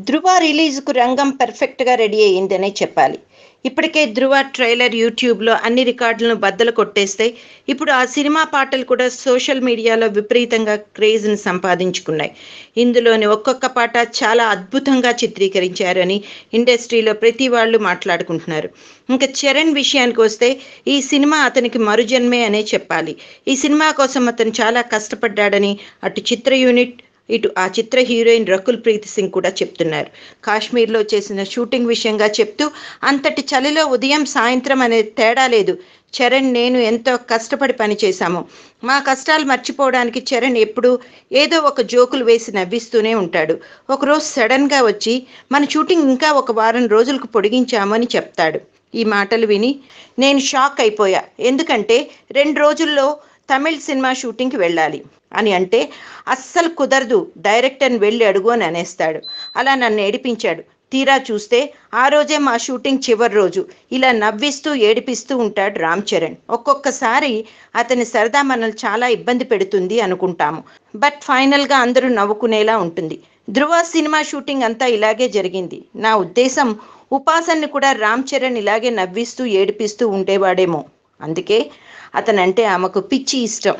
ధృవ రిలీజ్కు రంగం పర్ఫెక్ట్గా రెడీ అయ్యిందనే చెప్పాలి. ఇప్పటికే ధృవ ట్రైలర్ యూట్యూబ్లో అన్ని రికార్డులను బద్దలు కొట్టేస్తే ఇప్పుడు ఆ సినిమా పాటలు కూడా సోషల్ మీడియాలో విపరీతంగా క్రేజ్ని సంపాదించుకున్నాయి. ఇందులోని ఒక్కొక్క పాట చాలా అద్భుతంగా చిత్రీకరించారని ఇండస్ట్రీలో ప్రతి వాళ్ళు మాట్లాడుకుంటున్నారు. ఇంకా చరణ్ విషయానికి వస్తే ఈ సినిమా అతనికి మరుజన్మే అనే చెప్పాలి. ఈ సినిమా కోసం అతను చాలా కష్టపడ్డాడని అటు చిత్ర యూనిట్ ఇటు ఆ చిత్ర హీరోయిన్ రకుల్ ప్రీత్ సింగ్ కూడా చెప్తున్నారు. కాశ్మీర్లో చేసిన షూటింగ్ విషయంగా చెప్తూ అంతటి చలిలో ఉదయం సాయంత్రం అనే తేడా లేదు, చరణ్ నేను ఎంతో కష్టపడి పనిచేశాము. మా కష్టాలు మర్చిపోవడానికి చరణ్ ఎప్పుడూ ఏదో ఒక జోకులు వేసి నవ్విస్తూనే ఉంటాడు. ఒకరోజు సడన్గా వచ్చి మన షూటింగ్ ఇంకా ఒక వారం రోజులకు పొడిగించాము అని చెప్తాడు. ఈ మాటలు విని నేను షాక్ అయిపోయా. ఎందుకంటే 2 రోజుల్లో తమిళ్ సినిమా షూటింగ్కి వెళ్ళాలి అని అంటే అస్సలు కుదరదు, డైరెక్టర్ని వెళ్ళి అడుగు అని అనేస్తాడు. అలా నన్ను ఏడిపించాడు. తీరా చూస్తే ఆ రోజే మా షూటింగ్ చివరి రోజు. ఇలా నవ్విస్తూ ఏడిపిస్తూ ఉంటాడు రామ్ చరణ్. ఒక్కొక్కసారి అతని సరదా మనల్ని చాలా ఇబ్బంది పెడుతుంది అనుకుంటాము, బట్ ఫైనల్గా అందరూ నవ్వుకునేలా ఉంటుంది. ధృవ సినిమా షూటింగ్ అంతా ఇలాగే జరిగింది. నా ఉద్దేశం ఉపాసన్ని కూడా రామ్ చరణ్ ఇలాగే నవ్విస్తూ ఏడిపిస్తూ ఉండేవాడేమో. అందుకే అతనంటే ఆమెకు పిచ్చి ఇష్టం.